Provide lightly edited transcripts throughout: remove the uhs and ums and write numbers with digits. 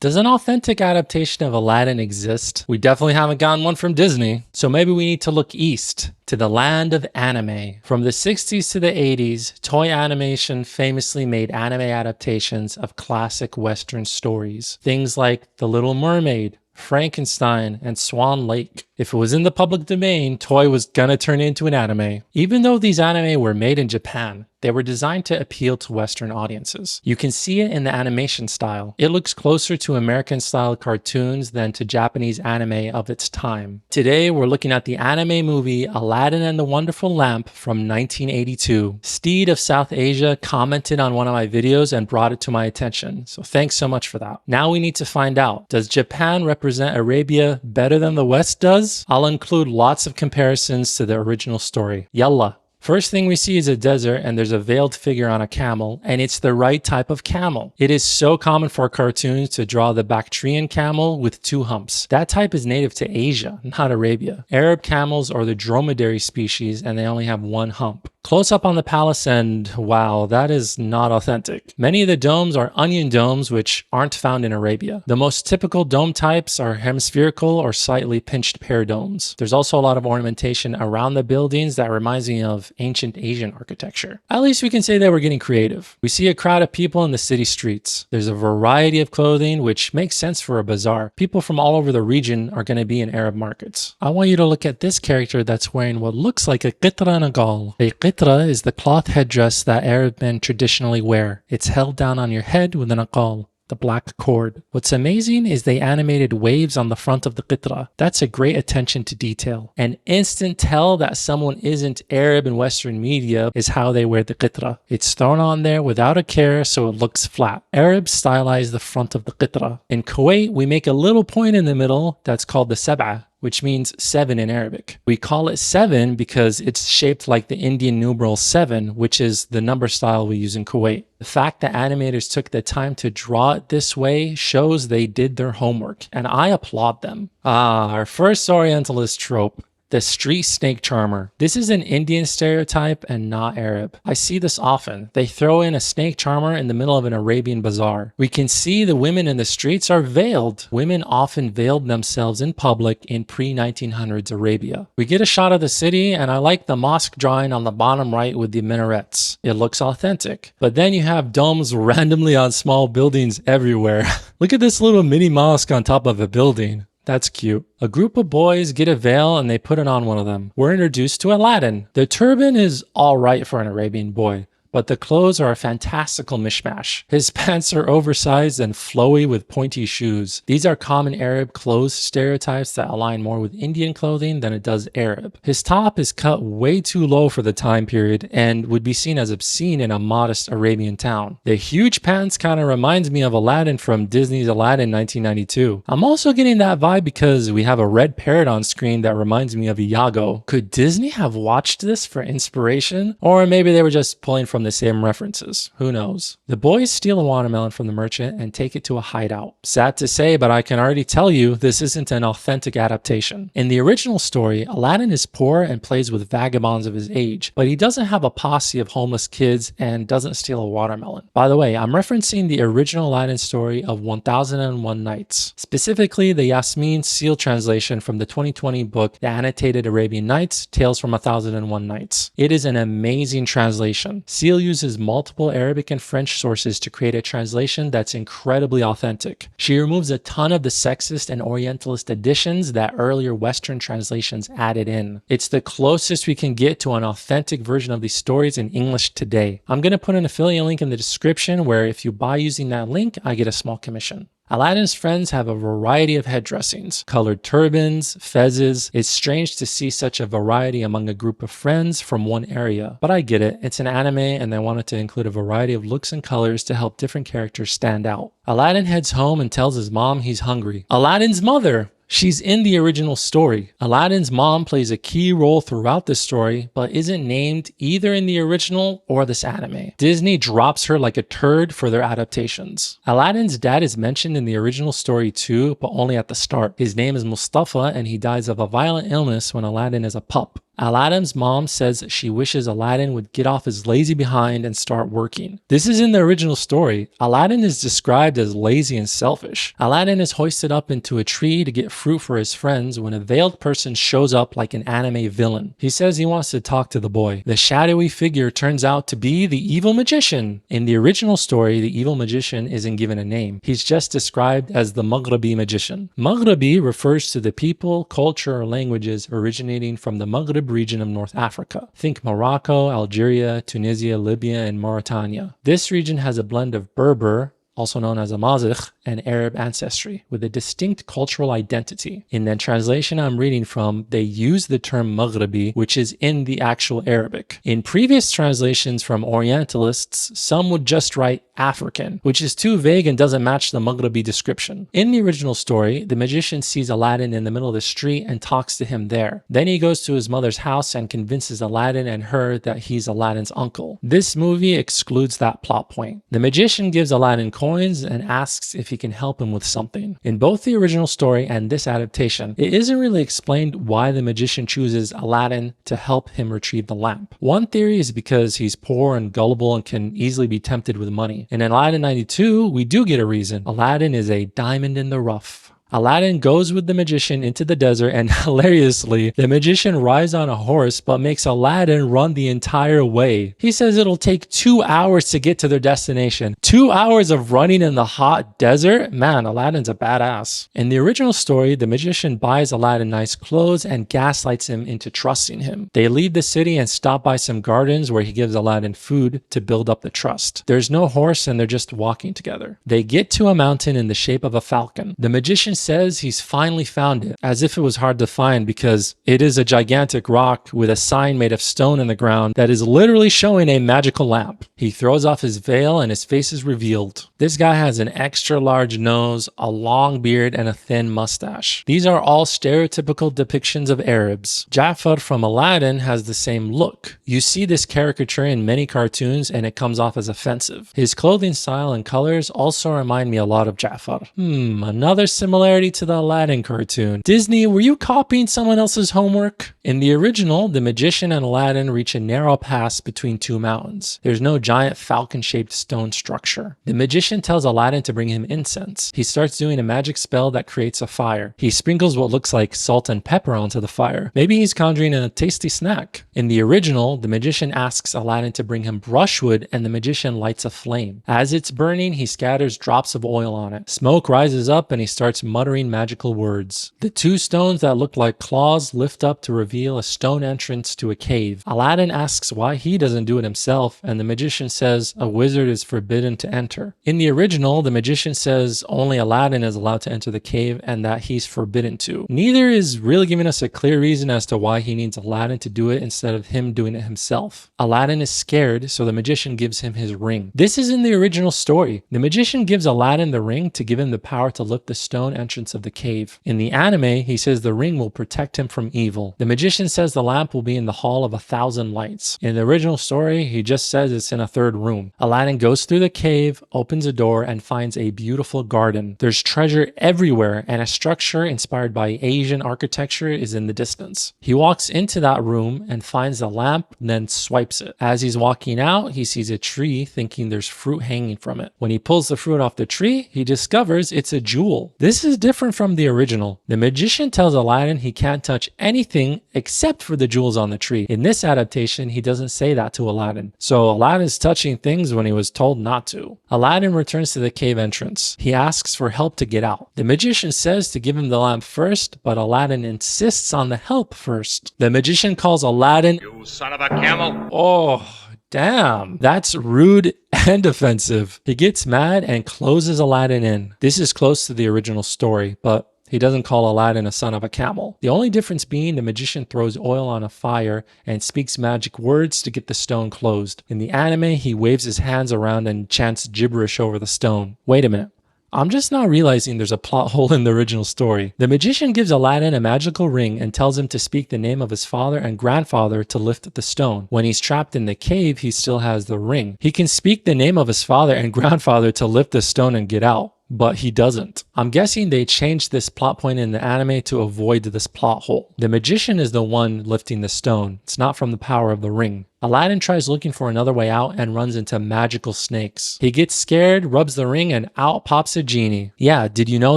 Does an authentic adaptation of Aladdin exist? We definitely haven't gotten one from Disney, so maybe we need to look east to the land of anime. From the 60s to the 80s, Toei Animation famously made anime adaptations of classic Western stories. Things like The Little Mermaid, Frankenstein, and Swan Lake. If it was in the public domain, Toei was gonna turn it into an anime. Even though these anime were made in Japan, they were designed to appeal to Western audiences. You can see it in the animation style. It looks closer to American-style cartoons than to Japanese anime of its time. Today, we're looking at the anime movie Aladdin and the Wonderful Lamp from 1982. Steed of South Asia commented on one of my videos and brought it to my attention, so thanks so much for that. Now we need to find out, does Japan represent Arabia better than the West does? I'll include lots of comparisons to the original story. Yalla! First thing we see is a desert and there's a veiled figure on a camel, and it's the right type of camel. It is so common for cartoons to draw the Bactrian camel with two humps. That type is native to Asia, not Arabia. Arab camels are the dromedary species and they only have one hump. Close up on the palace and wow, that is not authentic. Many of the domes are onion domes which aren't found in Arabia. The most typical dome types are hemispherical or slightly pinched pear domes. There's also a lot of ornamentation around the buildings that reminds me of ancient Asian architecture. At least we can say that we're getting creative. We see a crowd of people in the city streets. There's a variety of clothing which makes sense for a bazaar. People from all over the region are going to be in Arab markets. I want you to look at this character that's wearing what looks like a qitra and a gal. A qitra is the cloth headdress that Arab men traditionally wear. It's held down on your head with an aqal, the black cord. What's amazing is they animated waves on the front of the qitra. That's a great attention to detail. An instant tell that someone isn't Arab in Western media is how they wear the qitra. It's thrown on there without a care so it looks flat. Arabs stylize the front of the qitra. In Kuwait, we make a little point in the middle that's called the sab'ah, which means 7 in Arabic. We call it 7 because it's shaped like the Indian numeral 7, which is the number style we use in Kuwait. The fact that animators took the time to draw it this way shows they did their homework, and I applaud them. Our first Orientalist trope. The street snake charmer. This is an Indian stereotype and not Arab. I see this often. They throw in a snake charmer in the middle of an Arabian bazaar. We can see the women in the streets are veiled. Women often veiled themselves in public in pre-1900s Arabia. We get a shot of the city and I like the mosque drawing on the bottom right with the minarets. It looks authentic. But then you have domes randomly on small buildings everywhere. Look at this little mini mosque on top of a building. That's cute. A group of boys get a veil and they put it on one of them. We're introduced to Aladdin. The turban is alright for an Arabian boy, but the clothes are a fantastical mishmash. His pants are oversized and flowy with pointy shoes. These are common Arab clothes stereotypes that align more with Indian clothing than it does Arab. His top is cut way too low for the time period and would be seen as obscene in a modest Arabian town. The huge pants kind of reminds me of Aladdin from Disney's Aladdin 1992. I'm also getting that vibe because we have a red parrot on screen that reminds me of Iago. Could Disney have watched this for inspiration? Or maybe they were just pulling from the same references. Who knows? The boys steal a watermelon from the merchant and take it to a hideout. Sad to say, but I can already tell you this isn't an authentic adaptation. In the original story, Aladdin is poor and plays with vagabonds of his age, but he doesn't have a posse of homeless kids and doesn't steal a watermelon. By the way, I'm referencing the original Aladdin story of 1001 Nights, specifically the Yasmin Seal translation from the 2020 book The Annotated Arabian Nights, Tales from 1001 Nights. It is an amazing translation. Seal uses multiple Arabic and French sources to create a translation that's incredibly authentic. She removes a ton of the sexist and Orientalist additions that earlier Western translations added in. It's the closest we can get to an authentic version of these stories in English today. I'm going to put an affiliate link in the description where if you buy using that link, I get a small commission. Aladdin's friends have a variety of headdressings, colored turbans, fezzes. It's strange to see such a variety among a group of friends from one area, but I get it. It's an anime and they wanted to include a variety of looks and colors to help different characters stand out. Aladdin heads home and tells his mom he's hungry. Aladdin's mother! She's in the original story. Aladdin's mom plays a key role throughout the story, but isn't named either in the original or this anime. Disney drops her like a turd for their adaptations. Aladdin's dad is mentioned in the original story too, but only at the start. His name is Mustafa and he dies of a violent illness when Aladdin is a pup. Aladdin's mom says she wishes Aladdin would get off his lazy behind and start working. This is in the original story. Aladdin is described as lazy and selfish. Aladdin is hoisted up into a tree to get fruit for his friends when a veiled person shows up like an anime villain. He says he wants to talk to the boy. The shadowy figure turns out to be the evil magician. In the original story, the evil magician isn't given a name. He's just described as the Maghribi magician. Maghribi refers to the people, culture, or languages originating from the Maghrib region of North Africa. Think Morocco, Algeria, Tunisia, Libya, and Mauritania. This region has a blend of Berber, also known as Amazigh, and Arab ancestry, with a distinct cultural identity. In the translation I'm reading from, they use the term Maghribi, which is in the actual Arabic. In previous translations from Orientalists, some would just write African, which is too vague and doesn't match the Maghribi description. In the original story, the magician sees Aladdin in the middle of the street and talks to him there. Then he goes to his mother's house and convinces Aladdin and her that he's Aladdin's uncle. This movie excludes that plot point. The magician gives Aladdin coins and asks if he can help him with something. In both the original story and this adaptation, it isn't really explained why the magician chooses Aladdin to help him retrieve the lamp. One theory is because he's poor and gullible and can easily be tempted with money. In Aladdin 92, we do get a reason. Aladdin is a diamond in the rough. Aladdin goes with the magician into the desert, and hilariously, the magician rides on a horse but makes Aladdin run the entire way. He says it'll take 2 hours to get to their destination. 2 hours of running in the hot desert? Man, Aladdin's a badass. In the original story, the magician buys Aladdin nice clothes and gaslights him into trusting him. They leave the city and stop by some gardens where he gives Aladdin food to build up the trust. There's no horse and they're just walking together. They get to a mountain in the shape of a falcon. The magician says he's finally found it, as if it was hard to find because it is a gigantic rock with a sign made of stone in the ground that is literally showing a magical lamp. He throws off his veil and his face is revealed. This guy has an extra large nose, a long beard, and a thin mustache. These are all stereotypical depictions of Arabs. Ja'far from Aladdin has the same look. You see this caricature in many cartoons and it comes off as offensive. His clothing style and colors also remind me a lot of Ja'far. Another similarity to the Aladdin cartoon. Disney, were you copying someone else's homework? In the original, the magician and Aladdin reach a narrow pass between two mountains. There's no giant falcon-shaped stone structure. The magician tells Aladdin to bring him incense. He starts doing a magic spell that creates a fire. He sprinkles what looks like salt and pepper onto the fire. Maybe he's conjuring a tasty snack. In the original, the magician asks Aladdin to bring him brushwood and the magician lights a flame. As it's burning, he scatters drops of oil on it. Smoke rises up and he starts muttering magical words. The two stones that look like claws lift up to reveal a stone entrance to a cave. Aladdin asks why he doesn't do it himself, and the magician says a wizard is forbidden to enter. In the original, the magician says only Aladdin is allowed to enter the cave and that he's forbidden to. Neither is really giving us a clear reason as to why he needs Aladdin to do it instead of him doing it himself. Aladdin is scared, so the magician gives him his ring. This is in the original story. The magician gives Aladdin the ring to give him the power to lift the stone entrance of the cave. In the anime, he says the ring will protect him from evil. The magician says the lamp will be in the Hall of 1,000 Lights. In the original story, he just says it's in a third room. Aladdin goes through the cave, opens a door, and finds a beautiful garden. There's treasure everywhere, and a structure inspired by Asian architecture is in the distance. He walks into that room and finds the lamp, then swipes it. As he's walking out, he sees a tree, thinking there's fruit hanging from it. When he pulls the fruit off the tree, he discovers it's a jewel. This is different from the original. The magician tells Aladdin he can't touch anything except for the jewels on the tree. In this adaptation, he doesn't say that to Aladdin. So Aladdin's touching things when he was told not to. Aladdin returns to the cave entrance. He asks for help to get out. The magician says to give him the lamp first, but Aladdin insists on the help first. The magician calls Aladdin, "You son of a camel." Oh, damn, that's rude and offensive. He gets mad and closes Aladdin in. This is close to the original story, but he doesn't call Aladdin a son of a camel. The only difference being the magician throws oil on a fire and speaks magic words to get the stone closed. In the anime, he waves his hands around and chants gibberish over the stone. Wait a minute. I'm just now realizing there's a plot hole in the original story. The magician gives Aladdin a magical ring and tells him to speak the name of his father and grandfather to lift the stone. When he's trapped in the cave, he still has the ring. He can speak the name of his father and grandfather to lift the stone and get out. but he doesn't. I'm guessing they changed this plot point in the anime to avoid this plot hole. The magician is the one lifting the stone. It's not from the power of the ring. Aladdin tries looking for another way out and runs into magical snakes. He gets scared, rubs the ring, and out pops a genie. Yeah, did you know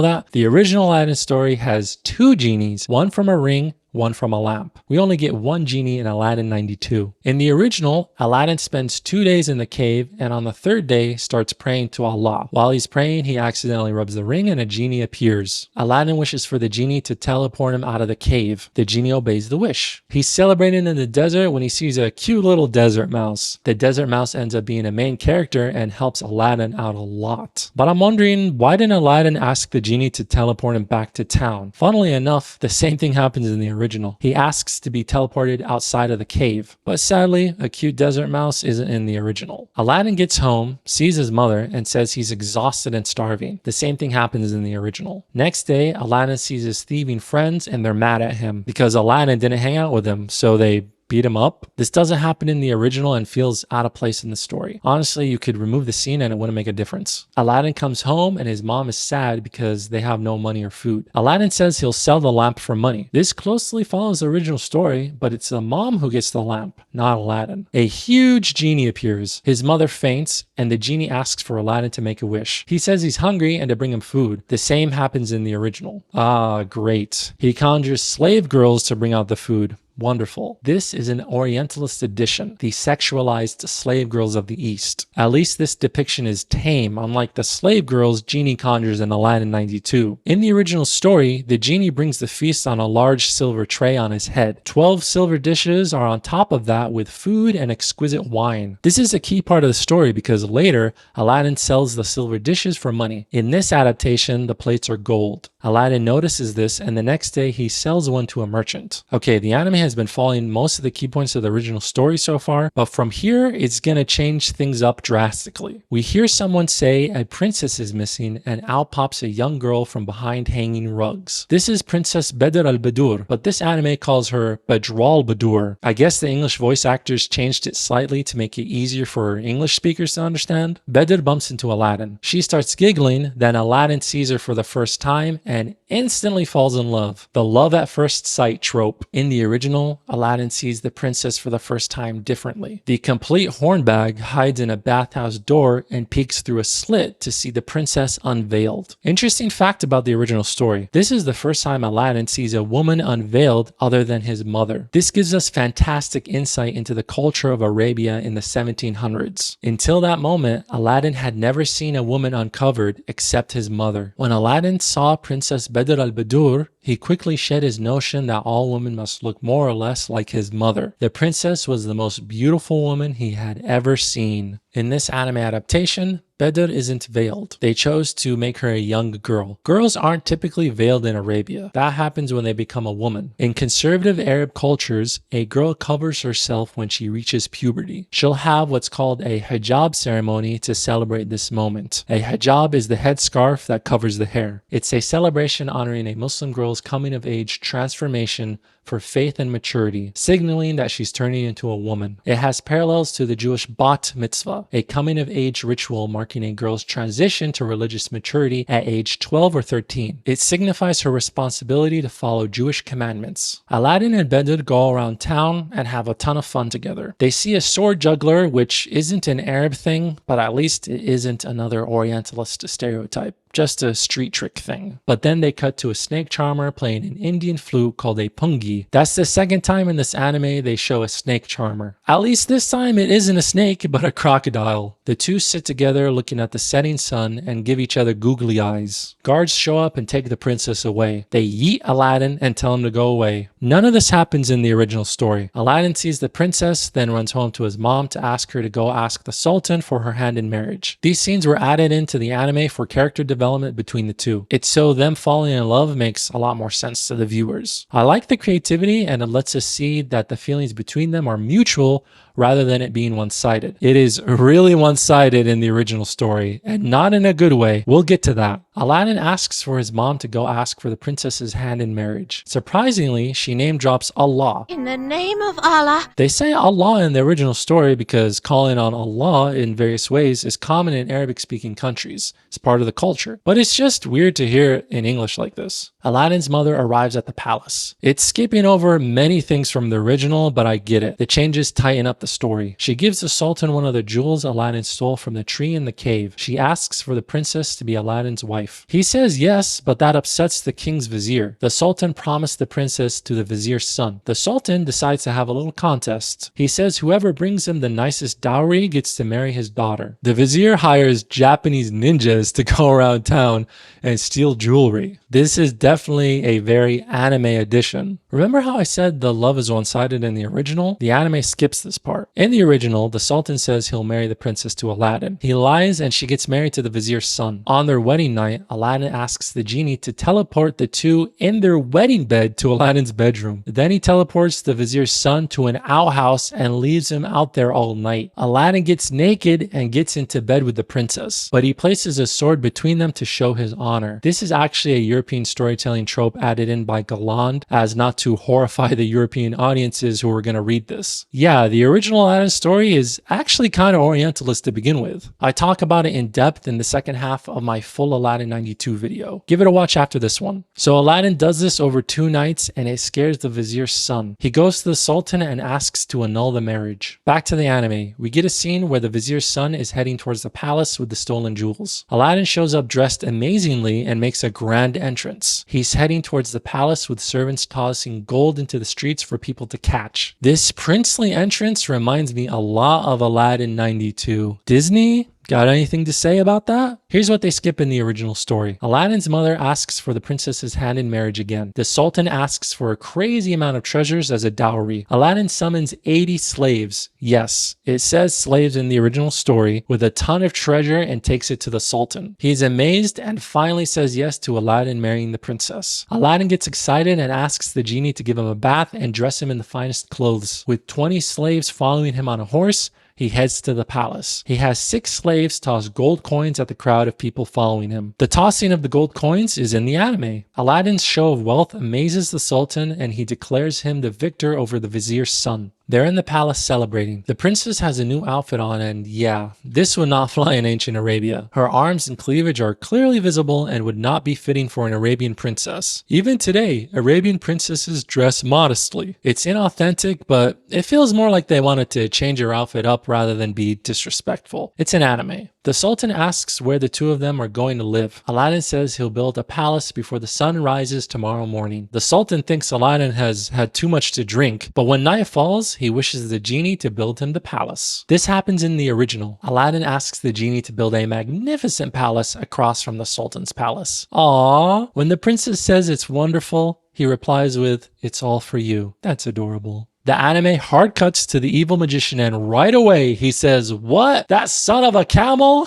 that? The original Aladdin story has 2 genies, one from a ring, one from a lamp. We only get 1 genie in Aladdin 92. In the original, Aladdin spends 2 days in the cave and on the 3rd day starts praying to Allah. While he's praying, he accidentally rubs the ring and a genie appears. Aladdin wishes for the genie to teleport him out of the cave. The genie obeys the wish. He's celebrating in the desert when he sees a cute little desert mouse. The desert mouse ends up being a main character and helps Aladdin out a lot. But I'm wondering, why didn't Aladdin ask the genie to teleport him back to town? Funnily enough, the same thing happens in the original. He asks to be teleported outside of the cave, but sadly, a cute desert mouse isn't in the original. Aladdin gets home, sees his mother, and says he's exhausted and starving. The same thing happens in the original. Next day, Aladdin sees his thieving friends and they're mad at him because Aladdin didn't hang out with them, so they beat him up. This doesn't happen in the original and feels out of place in the story. Honestly, you could remove the scene and it wouldn't make a difference. Aladdin comes home and his mom is sad because they have no money or food. Aladdin says he'll sell the lamp for money. This closely follows the original story, but it's the mom who gets the lamp, not Aladdin. A huge genie appears. His mother faints and the genie asks for Aladdin to make a wish. He says he's hungry and to bring him food. The same happens in the original. Ah, great. He conjures slave girls to bring out the food. Wonderful. This is an Orientalist edition, the sexualized slave girls of the East. At least this depiction is tame, unlike the slave girls genie conjures in Aladdin 92. In the original story, the genie brings the feast on a large silver tray on his head. 12 silver dishes are on top of that with food and exquisite wine. This is a key part of the story because later, Aladdin sells the silver dishes for money. In this adaptation, the plates are gold. Aladdin notices this and the next day he sells one to a merchant. Okay, the anime has been following most of the key points of the original story so far, but from here it's gonna change things up drastically. We hear someone say a princess is missing and out pops a young girl from behind hanging rugs. This is Princess Bedr al-Badur, but this anime calls her Badr al-Badur. I guess the English voice actors changed it slightly to make it easier for English speakers to understand. Bedr bumps into Aladdin. She starts giggling, then Aladdin sees her for the first time and instantly falls in love. The love at first sight trope. In the original, Aladdin sees the princess for the first time differently. The complete hornbag hides in a bathhouse door and peeks through a slit to see the princess unveiled. Interesting fact about the original story. This is the first time Aladdin sees a woman unveiled other than his mother. This gives us fantastic insight into the culture of Arabia in the 1700s. Until that moment, Aladdin had never seen a woman uncovered except his mother. When Aladdin saw Princess Bedr al-Badur, he quickly shed his notion that all women must look more or less like his mother. The princess was the most beautiful woman he had ever seen. In this anime adaptation, Bedr isn't veiled. They chose to make her a young girl. Girls aren't typically veiled in Arabia. That happens when they become a woman. In conservative Arab cultures, a girl covers herself when she reaches puberty. She'll have what's called a hijab ceremony to celebrate this moment. A hijab is the headscarf that covers the hair. It's a celebration honoring a Muslim girl's coming of age transformation for faith and maturity, signaling that she's turning into a woman. It has parallels to the Jewish bat mitzvah, a coming of age ritual marking a girl's transition to religious maturity at age 12 or 13. It signifies her responsibility to follow Jewish commandments. Aladdin and Bedr go around town and have a ton of fun together. They see a sword juggler, which isn't an Arab thing, but at least it isn't another Orientalist stereotype. Just a street trick thing. But then they cut to a snake charmer playing an Indian flute called a pungi. That's the second time in this anime they show a snake charmer. At least this time it isn't a snake, but a crocodile. The two sit together looking at the setting sun and give each other googly eyes. Guards show up and take the princess away. They yeet Aladdin and tell him to go away. None of this happens in the original story. Aladdin sees the princess, then runs home to his mom to ask her to go ask the sultan for her hand in marriage. These scenes were added into the anime for character development between the two. It's so them falling in love makes a lot more sense to the viewers. I like the creativity and it lets us see that the feelings between them are mutual rather than it being one-sided. It is really one-sided in the original story, and not in a good way. We'll get to that. Aladdin asks for his mom to go ask for the princess's hand in marriage. Surprisingly, she name drops Allah. In the name of Allah. They say Allah in the original story because calling on Allah in various ways is common in Arabic-speaking countries. It's part of the culture. But it's just weird to hear it in English like this. Aladdin's mother arrives at the palace. It's skipping over many things from the original, but I get it. The changes tighten up the story. She gives the Sultan one of the jewels Aladdin stole from the tree in the cave. She asks for the princess to be Aladdin's wife. He says yes, but that upsets the king's vizier. The Sultan promised the princess to the vizier's son. The Sultan decides to have a little contest. He says whoever brings him the nicest dowry gets to marry his daughter. The vizier hires Japanese ninjas to go around town and steal jewelry. This is definitely a very anime edition. Remember how I said the love is one-sided in the original? The anime skips this part. In the original, the Sultan says he'll marry the princess to Aladdin. He lies and she gets married to the vizier's son. On their wedding night, Aladdin asks the genie to teleport the two in their wedding bed to Aladdin's bedroom. Then he teleports the vizier's son to an outhouse and leaves him out there all night. Aladdin gets naked and gets into bed with the princess, but he places a sword between them to show his honor. This is actually a European storytelling trope added in by Galland as not to horrify the European audiences who are going to read this. Yeah, the original Aladdin story is actually kind of Orientalist to begin with. I talk about it in depth in the second half of my full Aladdin 92 video. Give it a watch after this one. So Aladdin does this over 2 nights and it scares the vizier's son. He goes to the Sultan and asks to annul the marriage. Back to the anime. We get a scene where the vizier's son is heading towards the palace with the stolen jewels. Aladdin shows up dressed amazingly and makes a grand entrance. He's heading towards the palace with servants tossing gold into the streets for people to catch. This princely entrance reminds me a lot of Aladdin 92. Disney? Got anything to say about that? Here's what they skip in the original story. Aladdin's mother asks for the princess's hand in marriage again. The Sultan asks for a crazy amount of treasures as a dowry. Aladdin summons 80 slaves. Yes, it says slaves in the original story, with a ton of treasure, and takes it to the Sultan. He's amazed and finally says yes to Aladdin marrying the princess. Aladdin gets excited and asks the genie to give him a bath and dress him in the finest clothes. With 20 slaves following him on a horse, he heads to the palace. He has 6 slaves toss gold coins at the crowd of people following him. The tossing of the gold coins is in the anime. Aladdin's show of wealth amazes the Sultan and he declares him the victor over the vizier's son. They're in the palace celebrating. The princess has a new outfit on and yeah, this would not fly in ancient Arabia. Her arms and cleavage are clearly visible and would not be fitting for an Arabian princess. Even today, Arabian princesses dress modestly. It's inauthentic, but it feels more like they wanted to change her outfit up rather than be disrespectful. It's an anime. The Sultan asks where the two of them are going to live. Aladdin says he'll build a palace before the sun rises tomorrow morning. The Sultan thinks Aladdin has had too much to drink, but when night falls, he wishes the genie to build him the palace. This happens in the original. Aladdin asks the genie to build a magnificent palace across from the Sultan's palace. Aww. When the princess says it's wonderful, he replies with, "It's all for you." That's adorable. The anime hard cuts to the evil magician and right away he says, "What? That son of a camel?"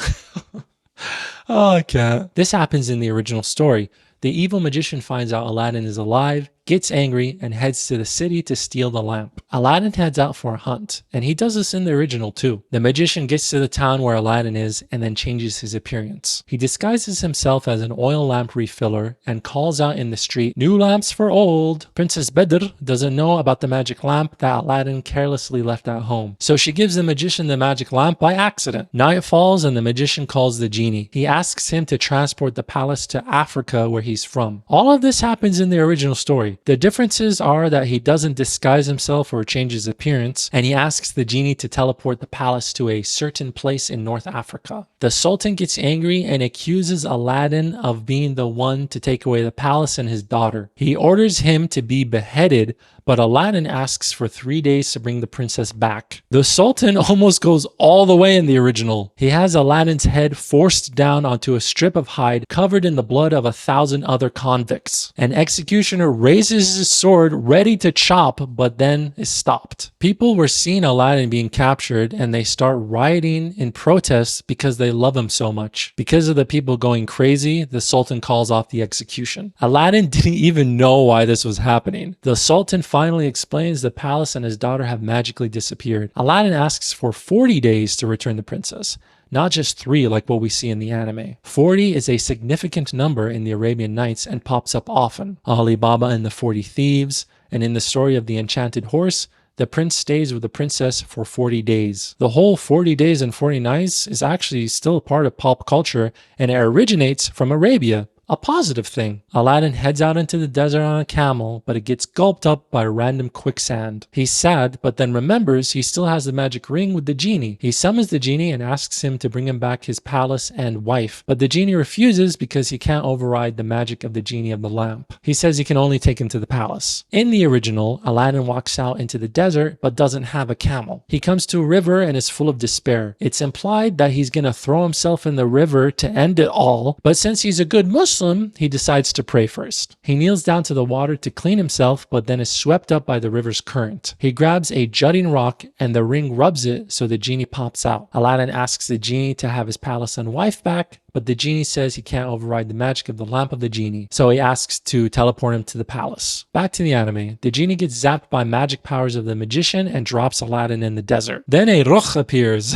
Oh, I can't. This happens in the original story. The evil magician finds out Aladdin is alive, gets angry, and heads to the city to steal the lamp. Aladdin heads out for a hunt, and he does this in the original too. The magician gets to the town where Aladdin is and then changes his appearance. He disguises himself as an oil lamp refiller and calls out in the street, "New lamps for old." Princess Bedr doesn't know about the magic lamp that Aladdin carelessly left at home, so she gives the magician the magic lamp by accident. Night falls and the magician calls the genie. He asks him to transport the palace to Africa where he's from. All of this happens in the original story. The differences are that he doesn't disguise himself or change his appearance, and he asks the genie to teleport the palace to a certain place in North Africa. The Sultan gets angry and accuses Aladdin of being the one to take away the palace and his daughter. He orders him to be beheaded, but Aladdin asks for 3 days to bring the princess back. The Sultan almost goes all the way in the original. He has Aladdin's head forced down onto a strip of hide covered in the blood of 1,000 other convicts. An executioner raises his sword ready to chop, but then is stopped. People were seeing Aladdin being captured and they start rioting in protest because they love him so much. Because of the people going crazy, the Sultan calls off the execution. Aladdin didn't even know why this was happening. The Sultan finally explains the palace and his daughter have magically disappeared. Aladdin asks for 40 days to return the princess, not just 3 like what we see in the anime. 40 is a significant number in the Arabian Nights and pops up often. Ali Baba and the 40 Thieves, and in the story of the Enchanted Horse, the prince stays with the princess for 40 days. The whole 40 days and 40 nights is actually still a part of pop culture, and it originates from Arabia. A positive thing. Aladdin heads out into the desert on a camel, but it gets gulped up by random quicksand. He's sad, but then remembers he still has the magic ring with the genie. He summons the genie and asks him to bring him back his palace and wife, but the genie refuses because he can't override the magic of the genie of the lamp. He says he can only take him to the palace. In the original, Aladdin walks out into the desert but doesn't have a camel. He comes to a river and is full of despair. It's implied that he's gonna throw himself in the river to end it all, but since he's a good Muslim, he decides to pray first. He kneels down to the water to clean himself, but then is swept up by the river's current. He grabs a jutting rock and the ring rubs it so the genie pops out. Aladdin asks the genie to have his palace and wife back, but the genie says he can't override the magic of the lamp of the genie, so he asks to teleport him to the palace. Back to the anime, the genie gets zapped by magic powers of the magician and drops Aladdin in the desert. Then a Ruh appears.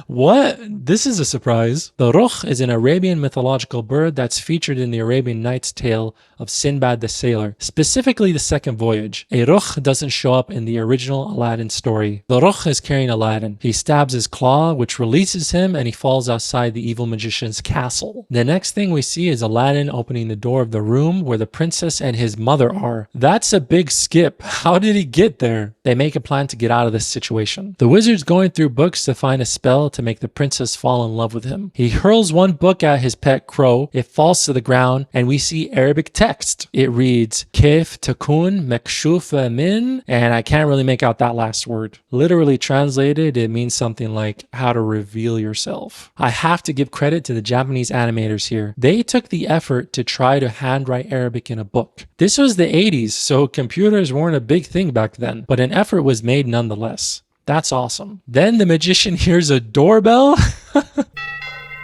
What? This is a surprise. The Ruh is an Arabian mythological bird that's featured in the Arabian Nights tale of Sinbad the Sailor, specifically the second voyage. A Ruh doesn't show up in the original Aladdin story. The Ruh is carrying Aladdin. He stabs his claw, which releases him, and he falls outside the evil magician's castle. The next thing we see is Aladdin opening the door of the room where the princess and his mother are. That's a big skip. How did he get there? They make a plan to get out of this situation. The wizard's going through books to find a spell to make the princess fall in love with him. He hurls one book at his pet crow. It falls to the ground and we see Arabic text. It reads Kif takun mekshufa min, and I can't really make out that last word. Literally translated, it means something like how to reveal yourself. I have to give credit to the Japanese animators here. They took the effort to try to handwrite Arabic in a book. This was the 80s, so computers weren't a big thing back then, but an effort was made nonetheless. That's awesome. Then the magician hears a doorbell.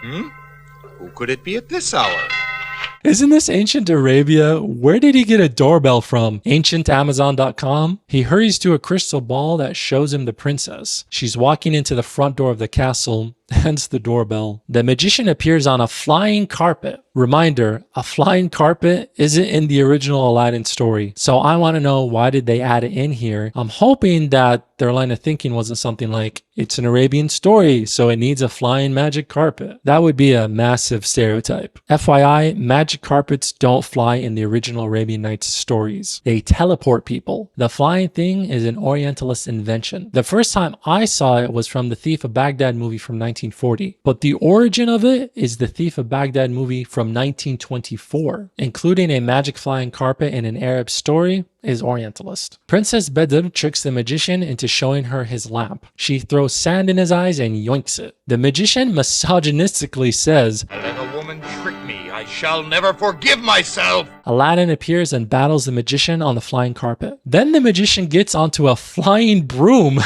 Who could it be at this hour? Isn't this ancient Arabia? Where did he get a doorbell from? AncientAmazon.com? He hurries to a crystal ball that shows him the princess. She's walking into the front door of the castle, hence the doorbell. The magician appears on a flying carpet. Reminder, a flying carpet isn't in the original Aladdin story, so I want to know, why did they add it in here? I'm hoping that their line of thinking wasn't something like, it's an Arabian story, so it needs a flying magic carpet. That would be a massive stereotype. FYI, magic carpets don't fly in the original Arabian Nights stories. They teleport people. The flying thing is an Orientalist invention. The first time I saw it was from the Thief of Baghdad movie from 1940, but the origin of it is the Thief of Baghdad movie from 1924. Including a magic flying carpet in an Arab story is Orientalist. Princess Bedr tricks the magician into showing her his lamp. She throws sand in his eyes and yoinks it. The magician misogynistically says, Let a woman trick me. I shall never forgive myself. Aladdin appears and battles the magician on the flying carpet. Then the magician gets onto a flying broom.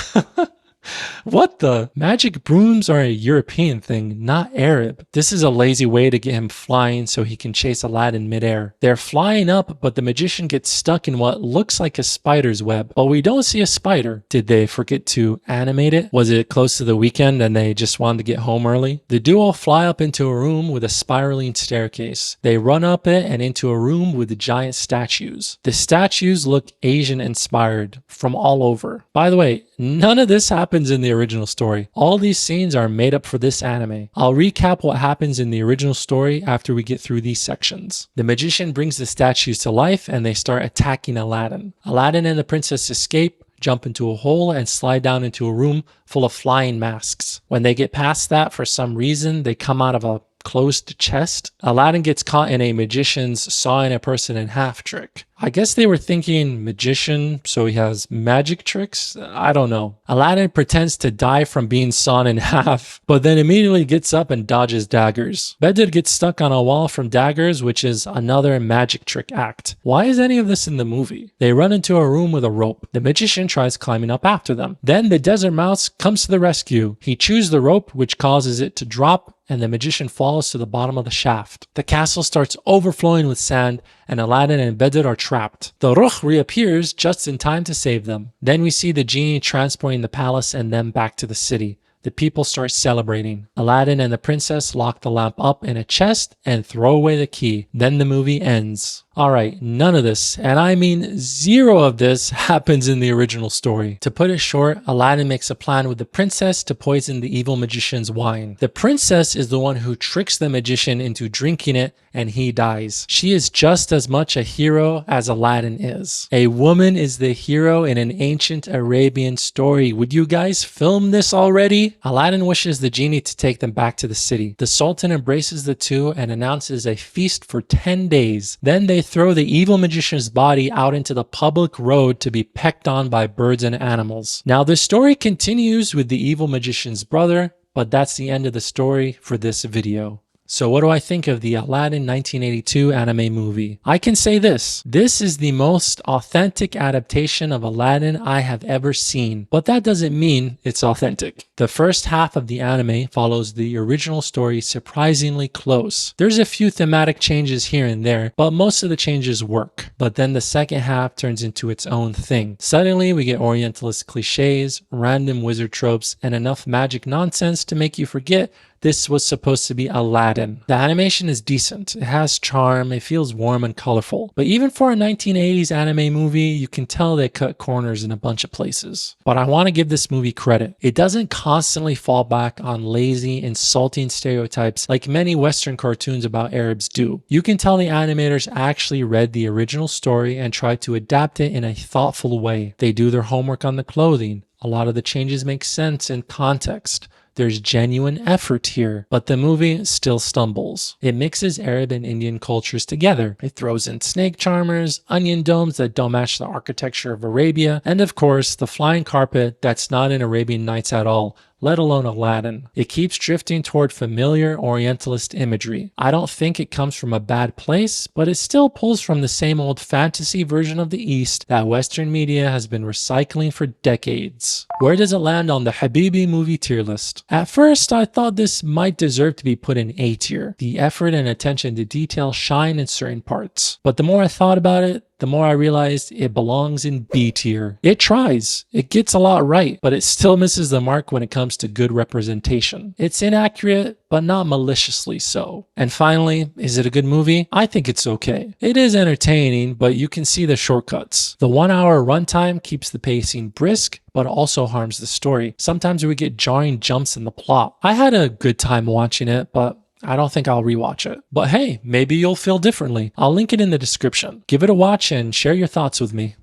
What the? Magic brooms are a European thing, not Arab. This is a lazy way to get him flying so he can chase Aladdin midair. They're flying up, but the magician gets stuck in what looks like a spider's web. But we don't see a spider. Did they forget to animate it? Was it close to the weekend and they just wanted to get home early? The duo fly up into a room with a spiraling staircase. They run up it and into a room with giant statues. The statues look Asian inspired from all over. By the way, none of this happens in the original story. All these scenes are made up for this anime. I'll recap what happens in the original story after we get through these sections. The magician brings the statues to life and they start attacking Aladdin. Aladdin and the princess escape, jump into a hole, and slide down into a room full of flying masks. When they get past that, for some reason, they come out of a closed chest. Aladdin gets caught in a magician's sawing a person in half trick. I guess they were thinking magician, so he has magic tricks? I don't know. Aladdin pretends to die from being sawn in half, but then immediately gets up and dodges daggers. Bedr gets stuck on a wall from daggers, which is another magic trick act. Why is any of this in the movie? They run into a room with a rope. The magician tries climbing up after them. Then the desert mouse comes to the rescue. He chews the rope, which causes it to drop, and the magician falls to the bottom of the shaft. The castle starts overflowing with sand, and Aladdin and Bedr are trapped. The Ruh reappears just in time to save them. Then we see the genie transporting the palace and them back to the city. The people start celebrating. Aladdin and the princess lock the lamp up in a chest and throw away the key. Then the movie ends. Alright, none of this, and I mean zero of this, happens in the original story. To put it short, Aladdin makes a plan with the princess to poison the evil magician's wine. The princess is the one who tricks the magician into drinking it, and he dies. She is just as much a hero as Aladdin is. A woman is the hero in an ancient Arabian story. Would you guys film this already? Aladdin wishes the genie to take them back to the city. The Sultan embraces the two and announces a feast for 10 days. Then they throw the evil magician's body out into the public road to be pecked on by birds and animals. Now the story continues with the evil magician's brother, but that's the end of the story for this video. So what do I think of the Aladdin 1982 anime movie? I can say this. This is the most authentic adaptation of Aladdin I have ever seen, but that doesn't mean it's authentic. The first half of the anime follows the original story surprisingly close. There's a few thematic changes here and there, but most of the changes work. But then the second half turns into its own thing. Suddenly we get Orientalist cliches, random wizard tropes, and enough magic nonsense to make you forget this was supposed to be Aladdin. The animation is decent, it has charm, it feels warm and colorful. But even for a 1980s anime movie, you can tell they cut corners in a bunch of places. But I want to give this movie credit. It doesn't constantly fall back on lazy, insulting stereotypes like many Western cartoons about Arabs do. You can tell the animators actually read the original story and tried to adapt it in a thoughtful way. They do their homework on the clothing. A lot of the changes make sense in context. There's genuine effort here, but the movie still stumbles. It mixes Arab and Indian cultures together. It throws in snake charmers, onion domes that don't match the architecture of Arabia, and of course, the flying carpet that's not in Arabian Nights at all, let alone Aladdin. It keeps drifting toward familiar Orientalist imagery. I don't think it comes from a bad place, but it still pulls from the same old fantasy version of the East that Western media has been recycling for decades. Where does it land on the Habibi Movie Tier List? At first, I thought this might deserve to be put in A tier. The effort and attention to detail shine in certain parts. But the more I thought about it, the more I realized it belongs in B tier. It tries, it gets a lot right, but it still misses the mark when it comes to good representation. It's inaccurate, but not maliciously so. And finally, is it a good movie? I think it's okay. It is entertaining, but you can see the shortcuts. The 1 hour runtime keeps the pacing brisk, but also harms the story. Sometimes we get jarring jumps in the plot. I had a good time watching it, but I don't think I'll rewatch it. But hey, maybe you'll feel differently. I'll link it in the description. Give it a watch and share your thoughts with me.